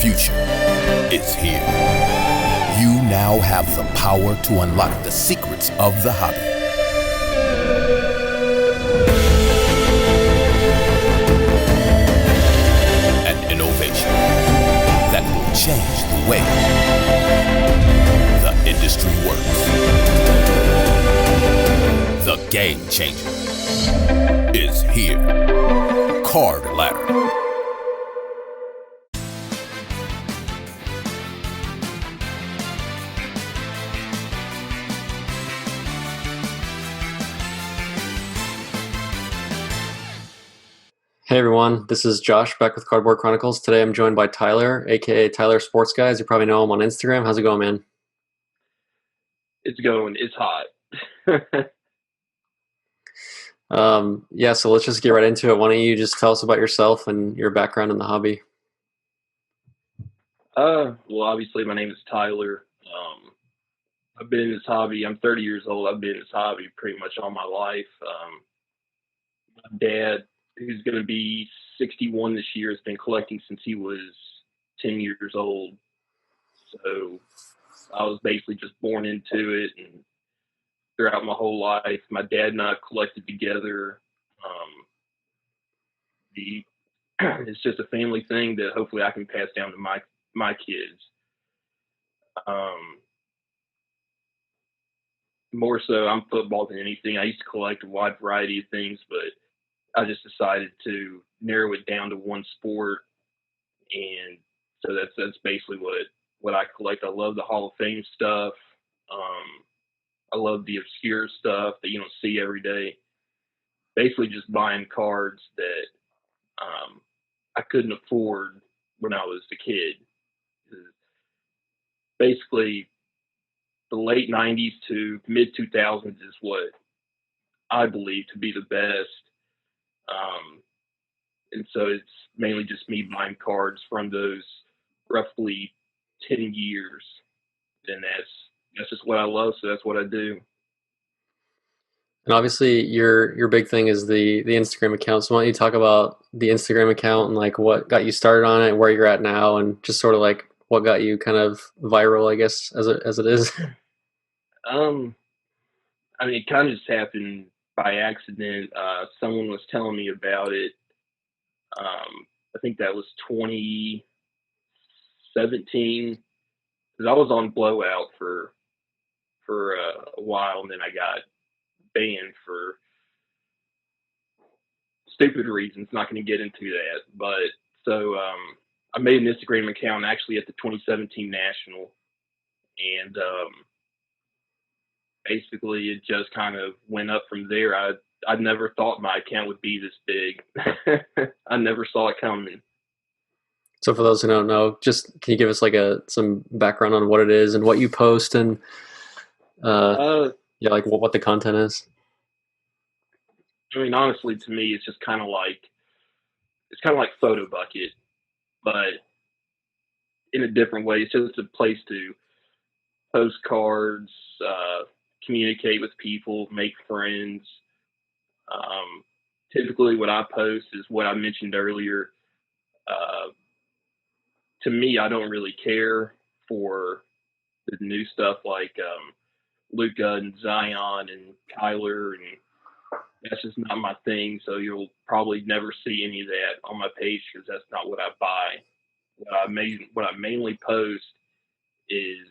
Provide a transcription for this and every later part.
future is here. You now have the power to unlock the secrets of the hobby. An innovation that will change the way the industry works. The game changer is here. Card Ladder. Hey everyone, this is Josh back with Cardboard Chronicles. Today I'm joined by Tyler, aka Tylersportsguy. As you probably know him on Instagram. How's it going, man? It's going. It's hot. Yeah, so let's just get right into it. Why don't you just tell us about yourself and your background in the hobby? Well, obviously my name is Tyler. I've been in this hobby. I'm 30 years old. I've been in this hobby pretty much all my life. My dad, who's going to be 61 this year, has been collecting since he was 10 years old. So I was basically just born into it, and throughout my whole life, my dad and I collected together. It's just a family thing that hopefully I can pass down to my kids. More so, I'm football than anything. I used to collect a wide variety of things, but I just decided to narrow it down to one sport, and so that's basically what I collect. I love the Hall of Fame stuff. I love the obscure stuff that you don't see every day. Basically, just buying cards that I couldn't afford when I was a kid. Basically, the late '90s to mid 2000s is what I believe to be the best. And so it's mainly just me buying cards from those roughly 10 years. And that's just what I love, so that's what I do. And obviously your big thing is the Instagram account. So why don't you talk about the Instagram account and like what got you started on it, where you're at now, and just sort of like what got you kind of viral, I guess, as it is. I mean, it kind of just happened by accident. Someone was telling me about it. I think that was 2017, because I was on Blowout for a while, and then I got banned for stupid reasons. Not going to get into that, but so I made an Instagram account actually at the 2017 National, and basically it just kind of went up from there. I never thought my account would be this big. I never saw it coming. So for those who don't know, just can you give us like some background on what it is and what you post and like what the content is? I mean, honestly, to me, it's just kind of like Photo Bucket, but in a different way. It's just a place to post cards, communicate with people, make friends. Typically what I post is what I mentioned earlier. To me, I don't really care for the new stuff like Luka and Zion and Kyler, and that's just not my thing. So you'll probably never see any of that on my page because that's not what I buy. What I mainly post is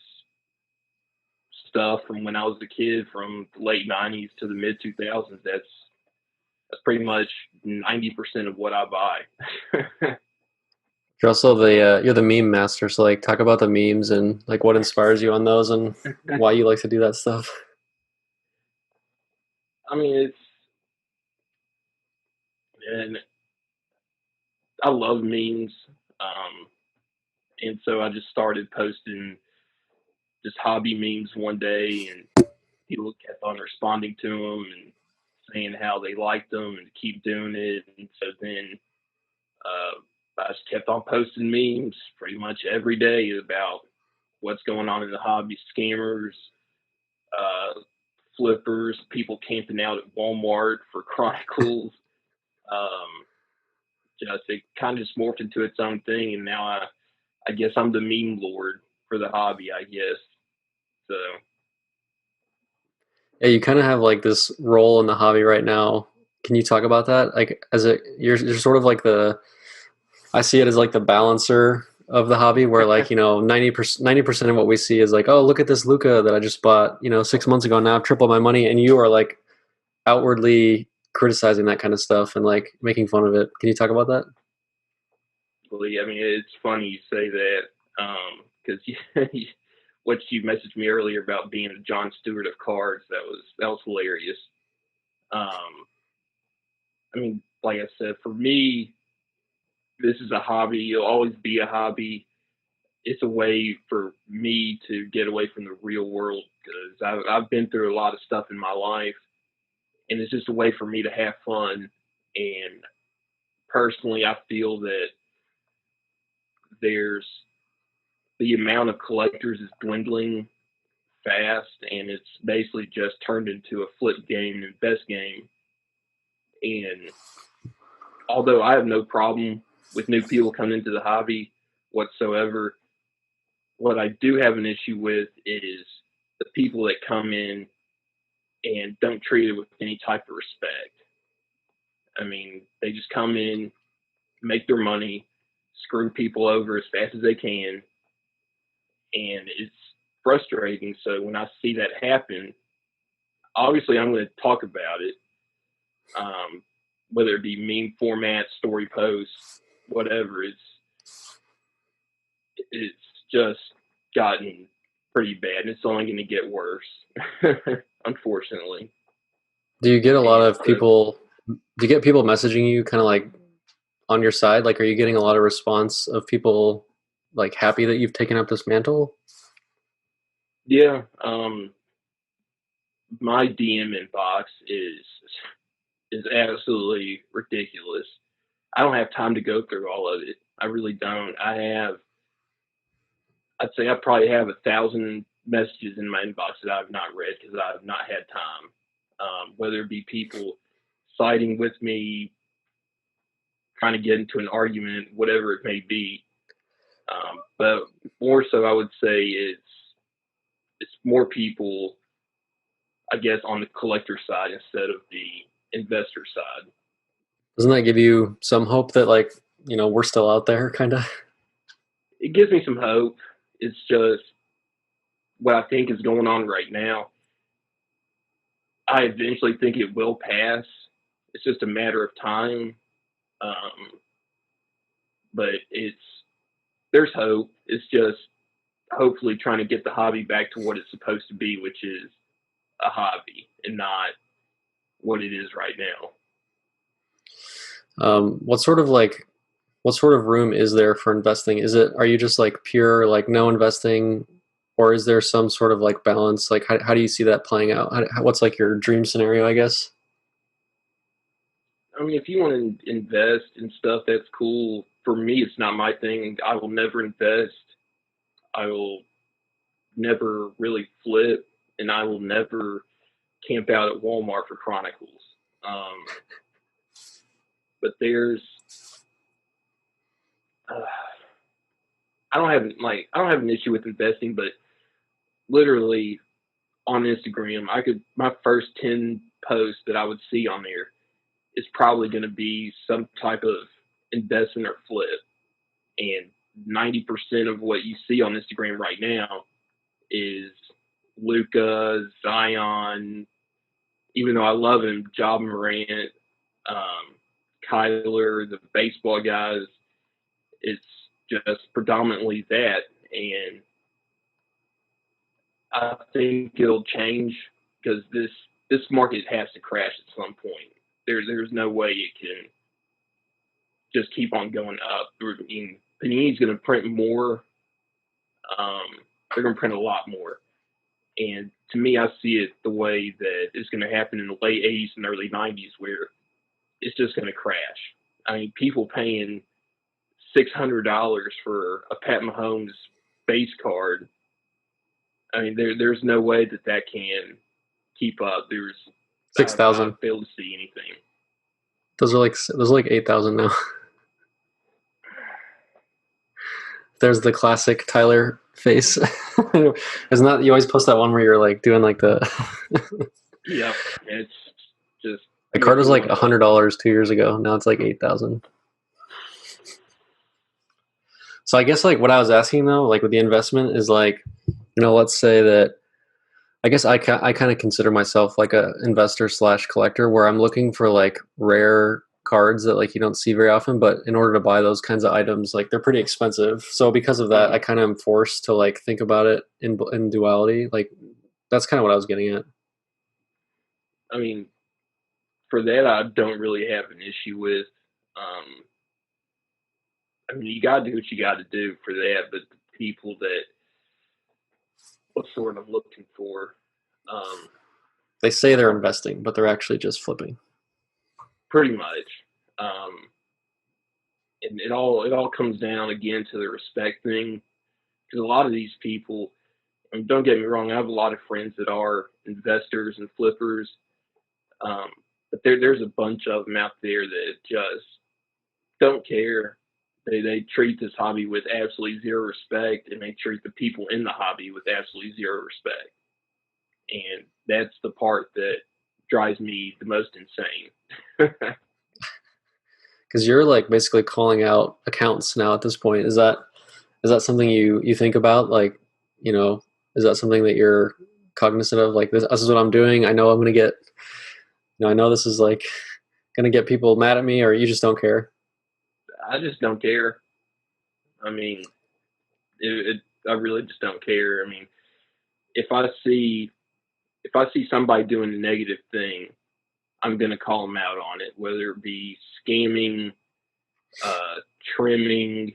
stuff from when I was a kid, from the late '90s to the mid 2000s. That's pretty much 90% of what I buy. You're also you're the meme master. So like talk about the memes and like what inspires you on those and why you like to do that stuff. I mean, and I love memes. And so I just started posting just hobby memes one day, and people kept on responding to them and saying how they liked them and keep doing it. And so then I just kept on posting memes pretty much every day about what's going on in the hobby: scammers, flippers, people camping out at Walmart for Chronicles. Just it kind of just morphed into its own thing, and now I guess I'm the meme lord for the hobby, I guess. So Yeah, you kind of have like this role in the hobby right now. Can you talk about that? Like, you're sort of like I see it as like the balancer of the hobby, where like 90% of what we see is like, oh, look at this Luca that I just bought 6 months ago. Now I've tripled my money, and you are like outwardly criticizing that kind of stuff and like making fun of it. Can you talk about that? well, I mean, it's funny you say that because what you messaged me earlier about being a John Stewart of cards, that was hilarious. Um, I mean, like I said, for me, this is a hobby. It'll always be a hobby. It's a way for me to get away from the real world because I've been through a lot of stuff in my life, and it's just a way for me to have fun. And personally, I feel that there's the amount of collectors is dwindling fast, and it's basically just turned into a flip game and best game. And although I have no problem with new people coming into the hobby whatsoever, what I do have an issue with is the people that come in and don't treat it with any type of respect. I mean, they just come in, make their money, screw people over as fast as they can, and it's frustrating. So when I see that happen, obviously I'm going to talk about it, whether it be meme format, story posts, whatever. It's just gotten pretty bad, and it's only going to get worse, unfortunately. Do you get a lot of people? Do you get people messaging you kind of like on your side? Like, are you getting a lot of response of people like happy that you've taken up this mantle? Yeah, my DM inbox is absolutely ridiculous. I don't have time to go through all of it. I really don't. I'd say I probably have 1,000 messages in my inbox that I've not read because I've not had time. Whether it be people siding with me, trying to get into an argument, whatever it may be. But more so, I would say it's more people, I guess, on the collector side instead of the investor side. Doesn't that give you some hope that like we're still out there, kind of? It gives me some hope. It's just what I think is going on right now. I eventually think it will pass. It's just a matter of time. But there's hope. It's just hopefully trying to get the hobby back to what it's supposed to be, which is a hobby and not what it is right now. What sort of room is there for investing? Are you just like pure like no investing, or is there some sort of like balance? Like how do you see that playing out? What's like your dream scenario, I guess? I mean, if you want to invest in stuff, that's cool. For me, it's not my thing. I will never invest. I will never really flip, and I will never camp out at Walmart for Chronicles. But there's, I don't have an issue with investing, but literally on Instagram, my first 10 posts that I would see on there is probably going to be some type of investment or flip. And 90% of what you see on Instagram right now is Luka, Zion, even though I love him, Ja Morant, Kyler, the baseball guys. It's just predominantly that. And I think it'll change because this market has to crash at some point. There's no way it can just keep on going up. I mean, Panini's going to print more. They're going to print a lot more. And to me, I see it the way that it's going to happen in the late 80s and early 90s where it's just going to crash. I mean, people paying $600 for a Pat Mahomes base card. I mean, there's no way that can keep up. There's 6,000. I fail to see anything. Those are like 8,000 now. there's the classic Tyler face. Isn't that, you always post that one where you're like doing like the Yeah, it's just the card was like $100 2 years ago. Now it's like 8,000. So I guess like what I was asking though, like with the investment is like, let's say that I guess I kind of consider myself like a investor slash collector where I'm looking for like rare cards that like you don't see very often, but in order to buy those kinds of items, like they're pretty expensive. So because of that, I kind of am forced to like think about it in duality. Like that's kind of what I was getting at. I mean, for that, I don't really have an issue with. I mean, you got to do what you got to do for that, but the people that what sort of looking for, They say they're investing, but they're actually just flipping. pretty much. And it all comes down again to the respect thing, because a lot of these people, and don't get me wrong, I have a lot of friends that are investors and flippers, but there's a bunch of them out there that just don't care. They treat this hobby with absolutely zero respect, and they treat the people in the hobby with absolutely zero respect. And that's the part that drives me the most insane. Because you're like basically calling out accounts now at this point. Is that something you think about? Like, is that something that you're cognizant of? Like this is what I'm doing. I know I'm gonna get, I know this is like gonna get people mad at me, or you just don't care. I just don't care. I mean, I really just don't care. I mean, if I see somebody doing a negative thing, I'm gonna call them out on it, whether it be scamming, trimming,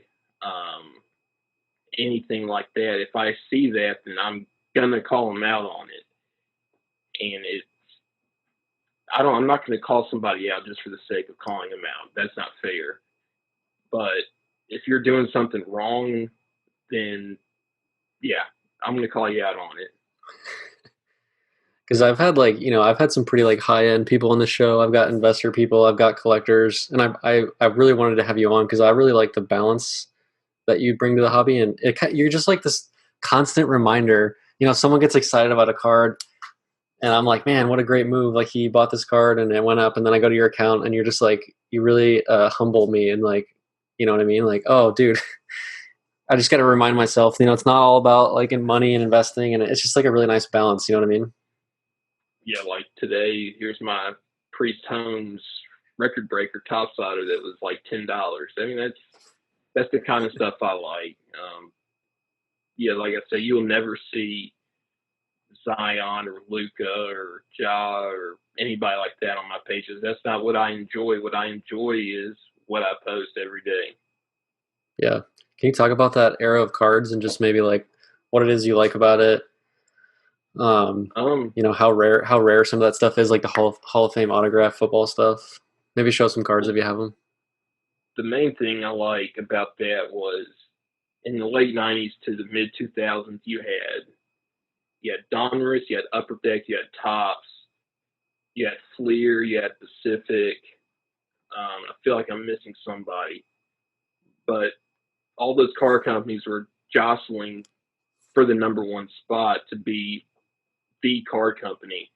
anything like that. If I see that, then I'm gonna call them out on it. And I'm not gonna call somebody out just for the sake of calling them out. That's not fair. But if you're doing something wrong, then yeah, I'm gonna call you out on it. Because I've had like, I've had some pretty like high end people on the show. I've got investor people, I've got collectors, and I really wanted to have you on because I really like the balance that you bring to the hobby, and you're just like this constant reminder. Someone gets excited about a card, and I'm like, man, what a great move! Like he bought this card, and it went up, and then I go to your account, and you're just like, you really humble me, and like, you know what I mean? Like, oh, dude. I just got to remind myself, it's not all about like in money and investing, and it's just like a really nice balance. You know what I mean? Yeah, like today, here's my Priest Holmes record breaker topsider that was like $10. I mean, that's the kind of stuff I like. Yeah, like I say, you'll never see Zion or Luca or Ja or anybody like that on my pages. That's not what I enjoy. What I enjoy is what I post every day. Yeah. Can you talk about that era of cards and just maybe like what it is you like about it? How rare some of that stuff is, like the Hall of Fame autograph football stuff. Maybe show some cards if you have them. The main thing I like about that was in the late 90s to the mid 2000s, you had Donruss, you had Upper Deck, you had Topps, you had Fleer, you had Pacific. I feel like I'm missing somebody, but all those car companies were jostling for the number one spot to be the car company.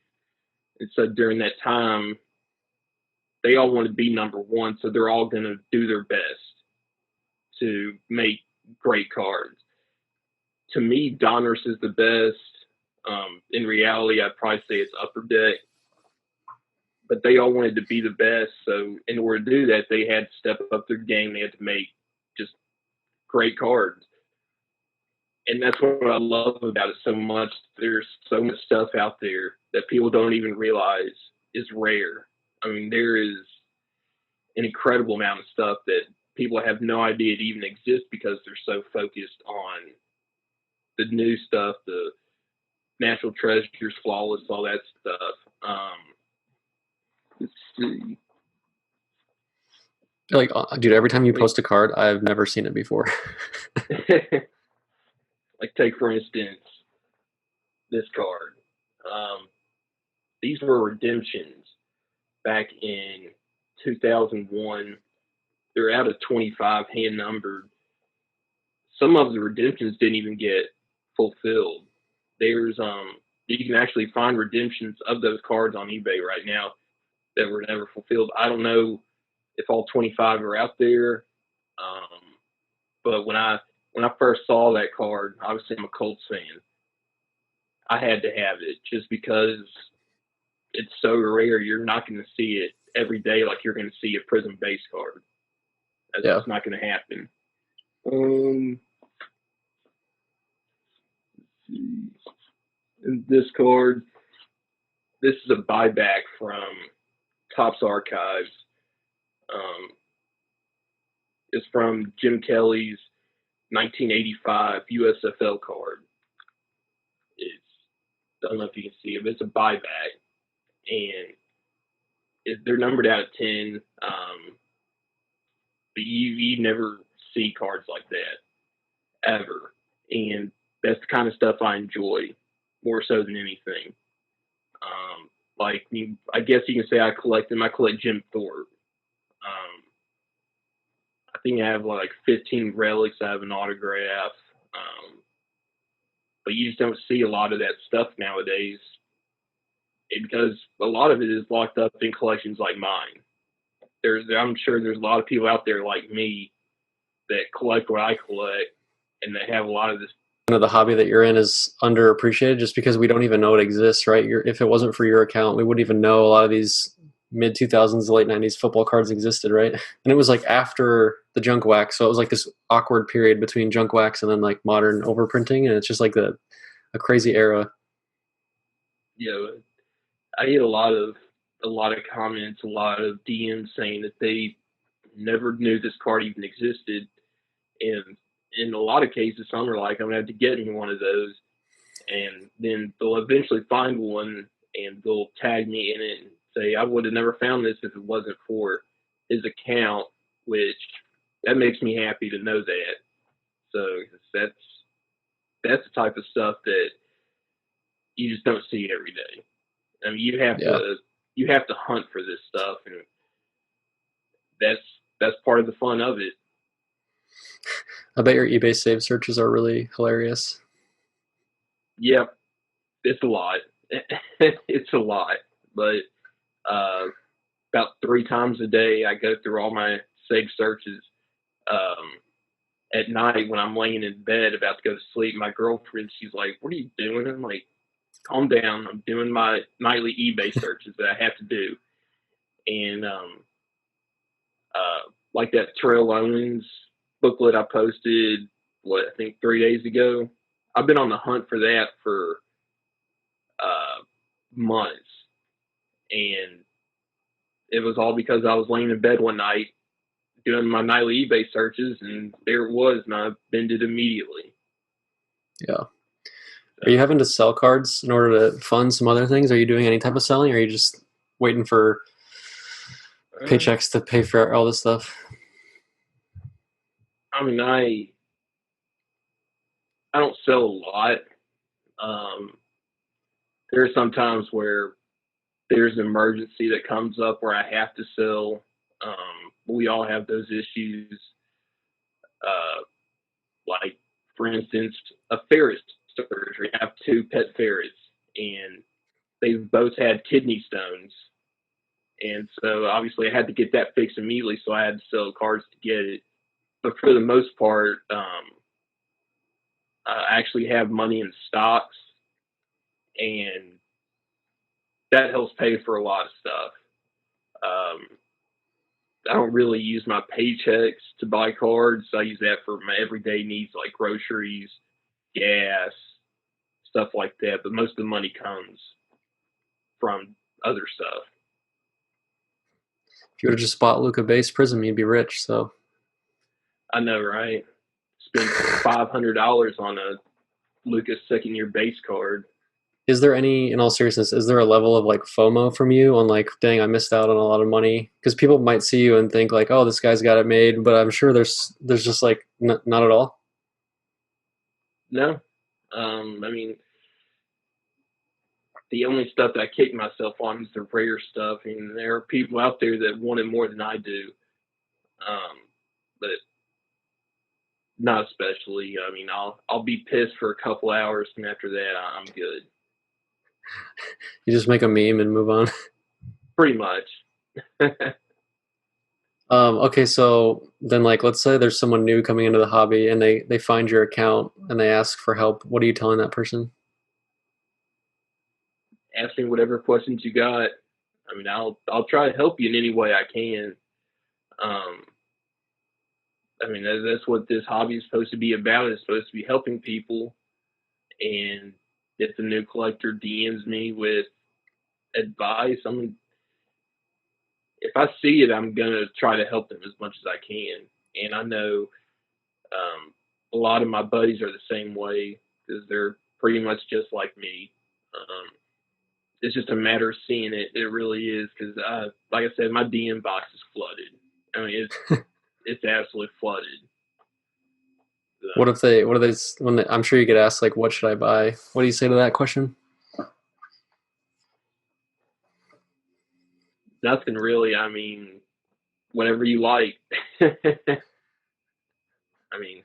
And so during that time, they all want to be number one, so they're all going to do their best to make great cards. To me, Donruss is the best. In reality, I'd probably say it's Upper Deck. But they all wanted to be the best, so in order to do that, they had to step up their game. They had to make just great cards. And that's what I love about it so much. There's so much stuff out there that people don't even realize is rare. I mean, there is an incredible amount of stuff that people have no idea it even exists because they're so focused on the new stuff, the natural treasures, flawless, all that stuff. Let's see. Like, dude, every time you post a card, I've never seen it before. Like, take for instance this card. These were redemptions back in 2001. They're out of 25, hand numbered. some of the redemptions didn't even get fulfilled. There's you can actually find redemptions of those cards on eBay right now that were never fulfilled. I don't know if all 25 are out there, but when I first saw that card, obviously I'm a Colts fan. I had to have it just because it's so rare. You're not going to see it every day like you're going to see a Prism base card. That's just not going to happen. And this card, this is a buyback from Topps Archives. It's from Jim Kelly's 1985 USFL card. I don't know if you can see it, but it's a buyback. And they're numbered out of 10. But you never see cards like that, ever. And that's the kind of stuff I enjoy more so than anything. I guess you can say I collect them. I collect Jim Thorpe. I think I have like 15 relics. I have an autograph. But you just don't see a lot of that stuff nowadays because a lot of it is locked up in collections like mine. I'm sure there's a lot of people out there like me that collect what I collect, and they have a lot of this. The hobby that you're in is underappreciated just because we don't even know it exists, right? If it wasn't for your account, we wouldn't even know a lot of these mid 2000s, late 90s football cards existed, right? And it was like after the junk wax, so it was like this awkward period between junk wax and then like modern overprinting, and it's just like a crazy era. Yeah, I get a lot of comments, a lot of DMs saying that they never knew this card even existed, and in a lot of cases, some are like, I'm gonna have to get me one of those, and then they'll eventually find one and they'll tag me in it and say, I would have never found this if it wasn't for his account, which that makes me happy to know that. So that's the type of stuff that you just don't see every day. I mean, you have to hunt for this stuff, and that's part of the fun of it. I bet your eBay save searches are really hilarious. Yep, it's a lot. It's a lot, but about 3 times a day I go through all my save searches. At night when I'm laying in bed about to go to sleep, my girlfriend, she's like, what are you doing? I'm like, calm down. I'm doing my nightly eBay searches that I have to do. And like that Terrell Owens booklet I posted, I think 3 days ago. I've been on the hunt for that for months. And it was all because I was laying in bed one night doing my nightly eBay searches, and there it was, and I binned it immediately. Yeah. Are you having to sell cards in order to fund some other things? Are you doing any type of selling, or are you just waiting for paychecks to pay for all this stuff? I mean, I don't sell a lot. There are some times where there's an emergency that comes up where I have to sell. We all have those issues. Like, for instance, a ferret surgery. I have 2 pet ferrets, and they've both had kidney stones. And so, obviously, I had to get that fixed immediately, so I had to sell cards to get it. But for the most part, I actually have money in stocks, and that helps pay for a lot of stuff. I don't really use my paychecks to buy cards. I use that for my everyday needs like groceries, gas, stuff like that. But most of the money comes from other stuff. If you would have just bought Luca base Prism, you'd be rich. So I know, right? Spend $500 on a Lucas second-year base card. Is there any, in all seriousness, is there a level of like FOMO from you on like, dang, I missed out on a lot of money? Because people might see you and think like, oh, this guy's got it made, but I'm sure there's just like not at all. No, I mean, the only stuff that I kick myself on is the rare stuff, and there are people out there that want it more than I do. But Not especially. I mean, I'll be pissed for a couple hours, and after that, I'm good. You just make a meme and move on. Pretty much. Okay, so then like let's say there's someone new coming into the hobby and they find your account and they ask for help. What are you telling that person? Ask me whatever questions you got. I mean, I'll try to help you in any way I can. Um, I mean, that's what this hobby is supposed to be about. It's supposed to be helping people. And if a new collector DMs me with advice, if I see it, I'm gonna try to help them as much as I can. And I know a lot of my buddies are the same way because they're pretty much just like me. It's just a matter of seeing it. It really is because, like I said, my DM box is flooded. I mean, it's absolutely flooded. What if they? What are they? I'm sure you get asked like, "What should I buy?" What do you say to that question? Nothing really. I mean, whatever you like. I mean,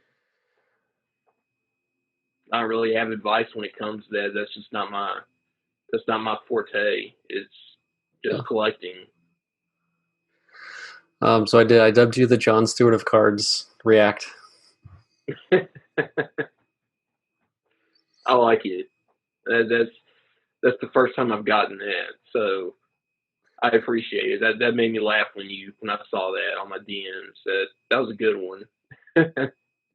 I don't really have advice when it comes to that. That's just not my. That's not my forte. It's just collecting. So I dubbed you the John Stewart of cards. React. I like it. That's the first time I've gotten that, so I appreciate it. That made me laugh when I saw that on my DMs. That was a good one. Yeah,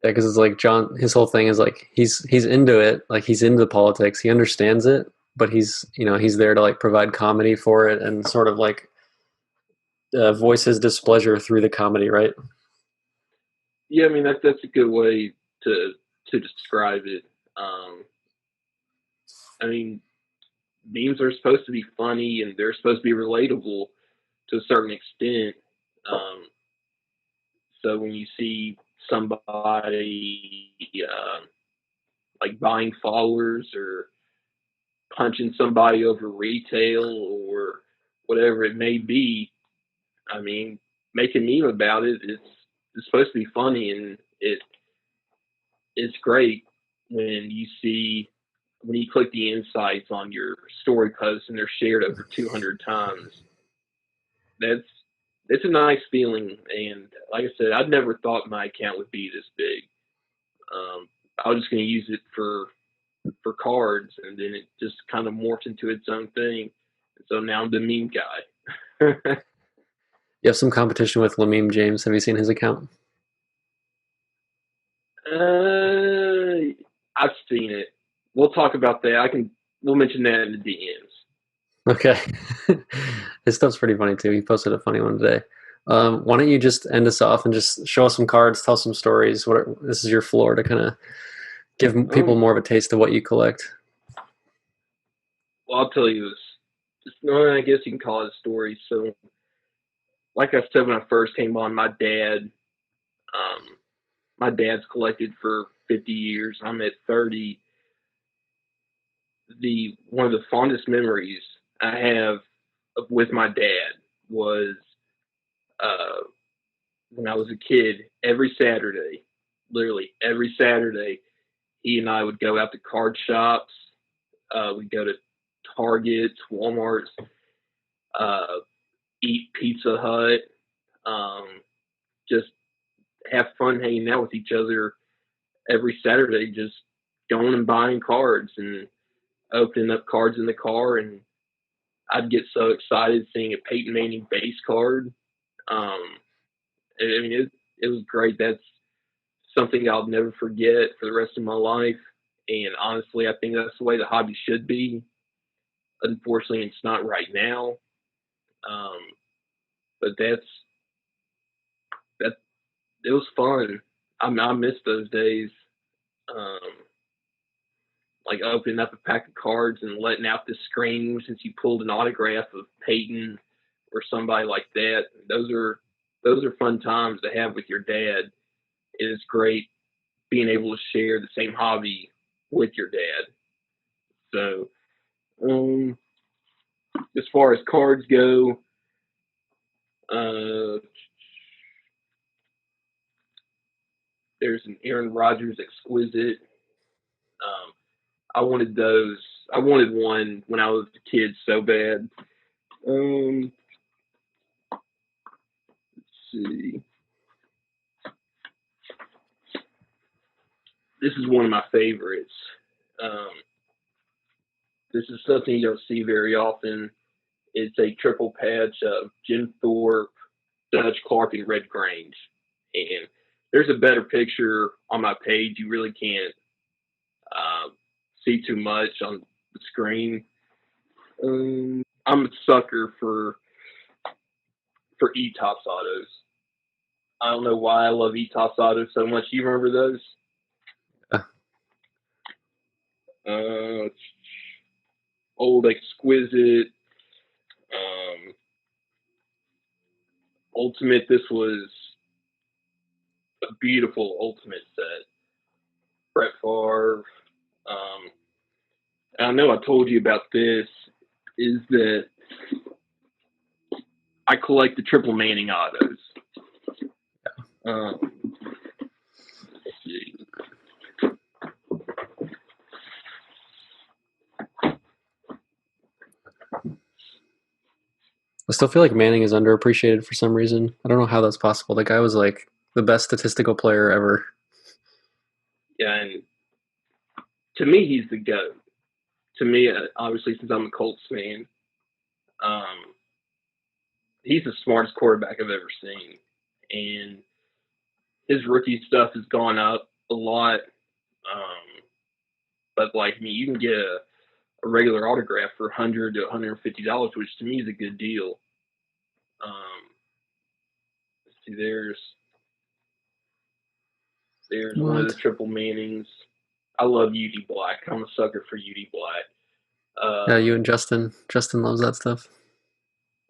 because it's like John. His whole thing is like he's into it. Like he's into politics. He understands it, but he's there to like provide comedy for it and sort of like voice his displeasure through the comedy, right? Yeah, I mean that's a good way to describe it. I mean, memes are supposed to be funny and they're supposed to be relatable to a certain extent. So when you see somebody like buying followers or punching somebody over retail or whatever it may be, I mean, make a meme about it. It's supposed to be funny, and it's great when you click the insights on your story posts and they're shared over 200 times. It's a nice feeling, and like I said, I'd never thought my account would be this big. I was just going to use it for cards, and then it just kind of morphed into its own thing. So now I'm the meme guy. You have some competition with Lameme James. Have you seen his account? I've seen it. We'll talk about that. We'll mention that in the DMs. Okay. His stuff's pretty funny too. He posted a funny one today. Why don't you just end us off and just show us some cards, tell some stories. This is your floor to kind of give people more of a taste of what you collect. Well, I'll tell you this. I guess you can call it a story. So, like I said when I first came on, my dad's collected for 50 years. I'm at 30. One of the fondest memories I have with my dad was when I was a kid. Every Saturday, literally every Saturday, he and I would go out to card shops. We'd go to Targets, Walmarts, eat Pizza Hut, just have fun hanging out with each other every Saturday, just going and buying cards and opening up cards in the car. And I'd get so excited seeing a Peyton Manning base card. I mean, it was great. That's something I'll never forget for the rest of my life. And honestly, I think that's the way the hobby should be. Unfortunately, it's not right now. But it was fun. I miss those days. Like opening up a pack of cards and letting out the scream since you pulled an autograph of Peyton or somebody like that. Those are fun times to have with your dad. It is great being able to share the same hobby with your dad. So, as far as cards go, There's an Aaron Rodgers Exquisite. I wanted those. I wanted one when I was a kid so bad. Let's see. This is one of my favorites. This is something you don't see very often. It's a triple patch of Jim Thorpe, Dutch Clark, and Red Grange. And there's a better picture on my page. You really can't see too much on the screen. I'm a sucker for E-Tops autos. I don't know why I love E-Tops autos so much. You remember those? Old Exquisite, Ultimate. This was a beautiful Ultimate set. Brett Favre. I know I told you about this, is that I collect the Triple Manning autos. Let's see. I still feel like Manning is underappreciated for some reason. I don't know how that's possible. The guy was like the best statistical player ever. Yeah, and to me, he's the GOAT. To me, obviously, since I'm a Colts fan, he's the smartest quarterback I've ever seen. And his rookie stuff has gone up a lot. But, like, I mean, you can get a regular autograph for $100 to $150, which to me is a good deal. Let's see, there's one of the Triple Mannings. I love UD Black. I'm a sucker for UD Black. Yeah, you and Justin. Justin loves that stuff.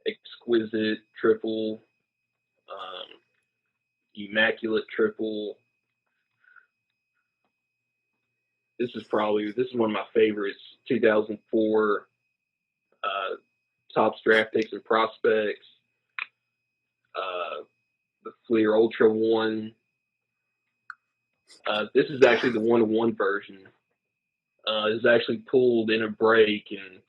Exquisite Triple. Immaculate Triple. This is one of my favorites. 2004 Topps Draft Picks and Prospects. The Fleer Ultra one. This is actually the 1-to-1 version. It was actually pulled in a break, and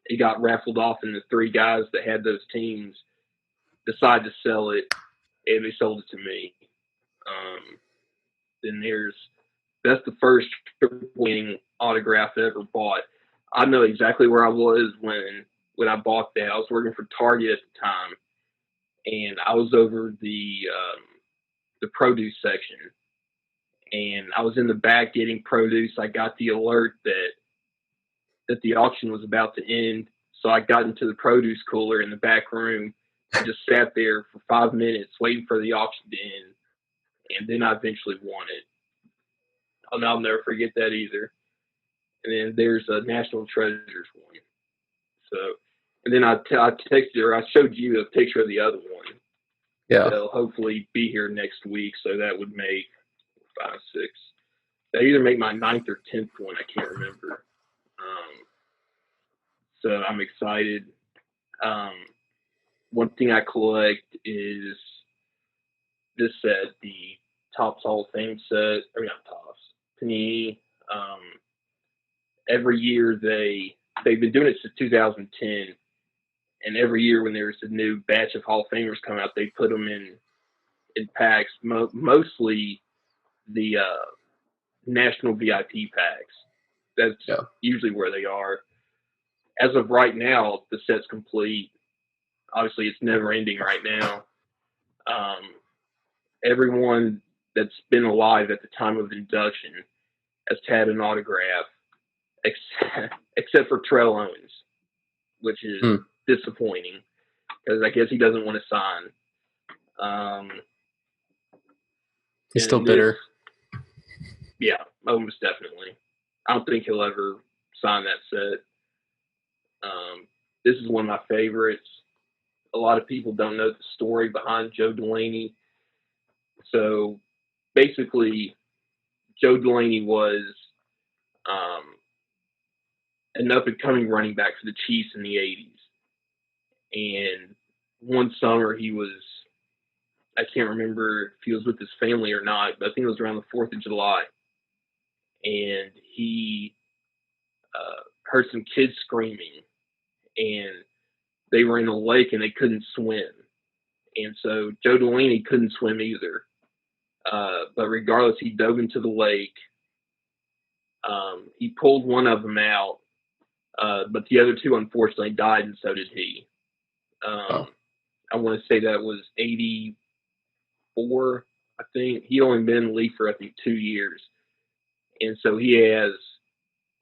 it got raffled off, and the three guys that had those teams decided to sell it, and they sold it to me. Then that's the first winning autograph I ever bought. I know exactly where I was when I bought that. I was working for Target at the time, and I was over the produce section, and I was in the back getting produce. I got the alert that the auction was about to end, so I got into the produce cooler in the back room and just sat there for 5 minutes waiting for the auction to end, and then I eventually won it. I'll never forget that either. And then there's a National Treasures one. So, and then I texted her. I showed you a picture of the other one. Yeah. They'll hopefully be here next week, so that would make 5, 6. That either make my 9th or 10th one. I can't remember. So I'm excited. One thing I collect is this set, the Topps Hall of Fame set. Or not Topps, Panini. Every year they've been doing it since 2010, and every year when there's a new batch of Hall of Famers come out, they put them in packs. Mostly the national VIP packs. That's usually where they are. As of right now, the set's complete. Obviously, it's never ending right now. Everyone that's been alive at the time of induction has had an autograph, except for Terrell Owens, which is disappointing because I guess he doesn't want to sign. He's still bitter. Yeah, almost definitely. I don't think he'll ever sign that set. This is one of my favorites. A lot of people don't know the story behind Joe Delaney. So basically, Joe Delaney was an up-and-coming running back for the Chiefs in the 80s. And one summer he was I can't remember if he was with his family or not, but I think it was around the 4th of July. And he heard some kids screaming, and they were in a lake and they couldn't swim. And so Joe Delaney couldn't swim either. But regardless, he dove into the lake. He pulled one of them out, but the other two unfortunately died, and so did he. I want to say that was 84, I think. He only been in the league for, I think, 2 years. And so he has,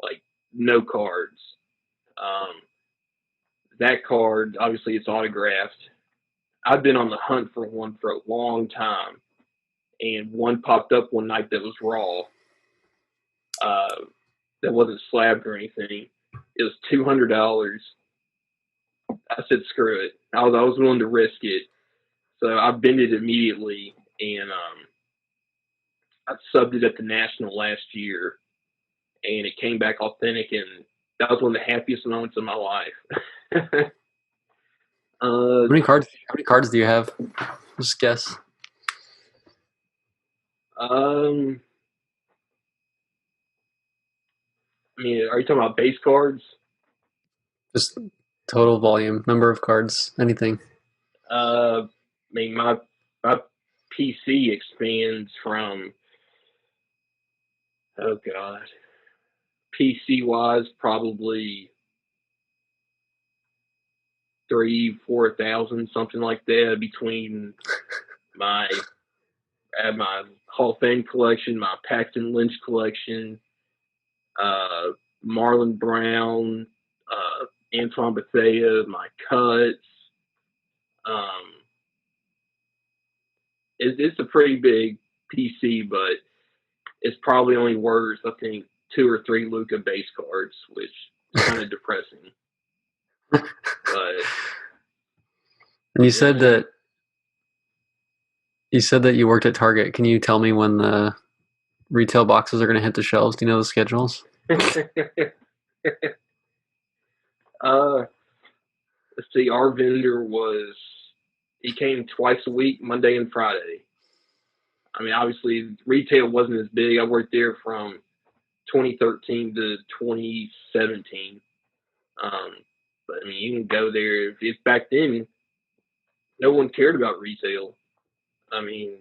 like, no cards. That card, obviously, it's autographed. I've been on the hunt for one for a long time, and one popped up one night that was raw. That wasn't slabbed or anything. It was $200. I said, screw it. I was willing to risk it. So I bent it immediately, and I subbed it at the National last year, and it came back authentic, and that was one of the happiest moments of my life. How many cards do you have? Just guess. I mean, are you talking about base cards? Just total volume, number of cards, anything. I mean, my PC expands from, oh God, PC wise, probably 3,000-4,000, something like that, between my Hall of Fame collection, my Paxton Lynch collection, Marlon Brown, Antoine Bethea, my cuts. It's a pretty big PC, but it's probably only worth, I think, 2 or 3 Luka base cards, which is kind of depressing. But and you said that you worked at Target. Can you tell me when the retail boxes are going to hit the shelves? Do you know the schedules? Let's see. Our vendor he came twice a week, Monday and Friday. I mean, obviously, retail wasn't as big. I worked there from 2013 to 2017. But I mean, you can go there. If back then, no one cared about retail. I mean,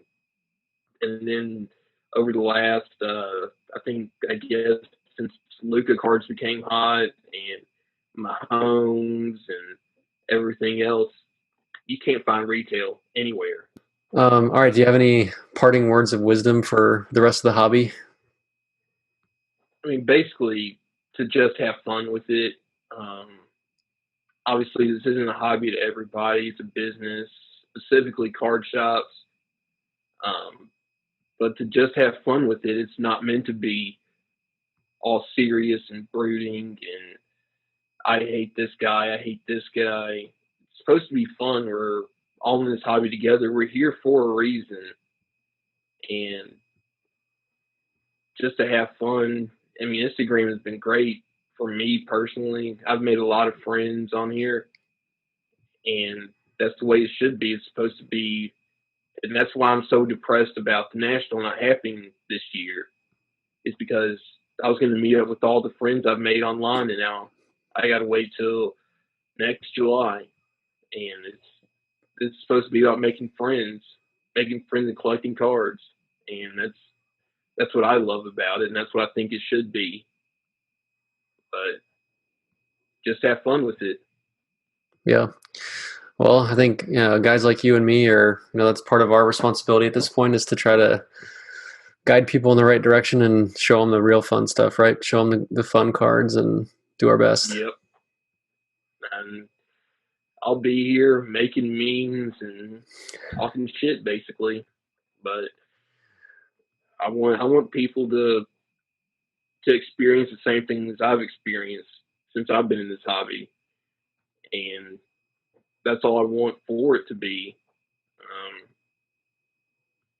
and then over the last, I guess, since Luka cards became hot and Mahomes and everything else, you can't find retail anywhere. All right. Do you have any parting words of wisdom for the rest of the hobby? I mean, basically, to just have fun with it. Obviously, this isn't a hobby to everybody. It's a business, specifically card shops. But to just have fun with it, it's not meant to be all serious and brooding and I hate this guy, I hate this guy. It's supposed to be fun. We're all in this hobby together. We're here for a reason. And just to have fun. I mean, Instagram has been great for me personally. I've made a lot of friends on here, and that's the way it should be. It's supposed to be, and that's why I'm so depressed about the National not happening this year, is because I was going to meet up with all the friends I've made online, and now I got to wait till next July. And it's supposed to be about making friends and collecting cards, and that's what I love about it, and that's what I think it should be. But just have fun with it. Yeah. Well, I think guys like you and me are, that's part of our responsibility at this point, is to try to guide people in the right direction and show them the real fun stuff, right? Show them the fun cards and do our best. Yep. And I'll be here making memes and talking shit, basically. But I want people to experience the same things I've experienced since I've been in this hobby, and that's all I want for it to be.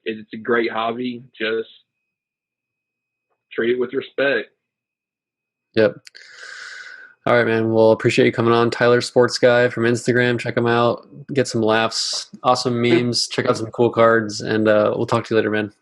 It's a great hobby. Just treat it with respect. Yep. All right, man. Well, appreciate you coming on. Tyler Sports Guy from Instagram. Check him out. Get some laughs. Awesome memes. Check out some cool cards. And we'll talk to you later, man.